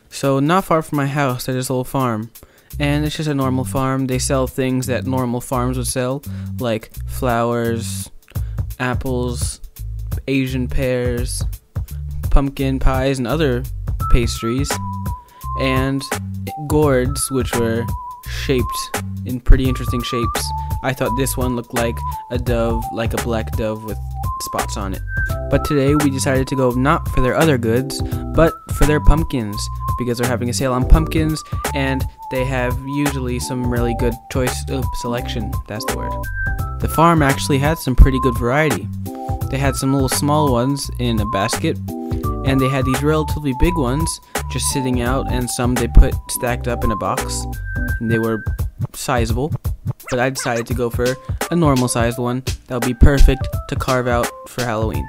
So not far from my house there's this little farm, and it's just a normal farm. They sell things that normal farms would sell, like flowers, apples, Asian pears, pumpkin pies, and other pastries, and gourds, which were shaped in pretty interesting shapes. I thought this one looked like a dove, like a black dove with spots on it. But today we decided to go not for their other goods, but for their pumpkins, because they're having a sale on pumpkins, and they have usually some really good selection, that's the word. The farm actually had some pretty good variety. They had some little small ones in a basket, and they had these relatively big ones just sitting out, and some they put stacked up in a box, and they were sizable. But I decided to go for a normal sized one that would be perfect to carve out for Halloween.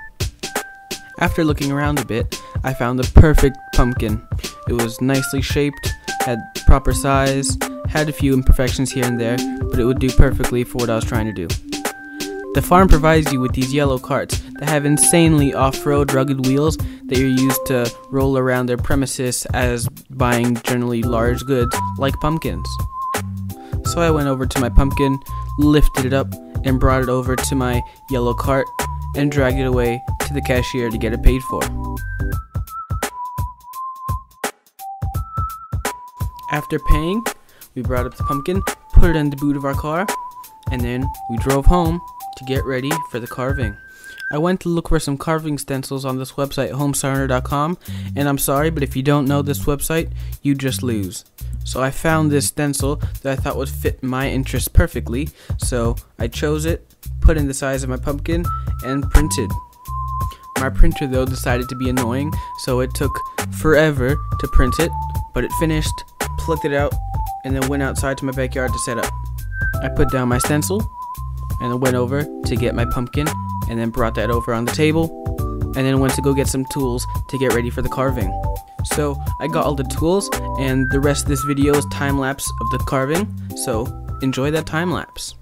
After looking around a bit, I found the perfect pumpkin. It was nicely shaped, had proper size, had a few imperfections here and there, but it would do perfectly for what I was trying to do. The farm provides you with these yellow carts that have insanely off-road rugged wheels that are used to roll around their premises as buying generally large goods like pumpkins. So I went over to my pumpkin, lifted it up, and brought it over to my yellow cart and dragged it away to the cashier to get it paid for. After paying, we brought up the pumpkin, put it in the boot of our car, and then we drove home to get ready for the carving. I went to look for some carving stencils on this website, homestarter.com, and I'm sorry, but if you don't know this website, you just lose. So I found this stencil that I thought would fit my interests perfectly, so I chose it, put in the size of my pumpkin, and printed. My printer though decided to be annoying, so it took forever to print it, but it finished, plucked it out, and then went outside to my backyard to set up. I put down my stencil, and then went over to get my pumpkin, and then brought that over on the table, and then went to go get some tools to get ready for the carving. So I got all the tools, and the rest of this video is time lapse of the carving, so enjoy that time lapse.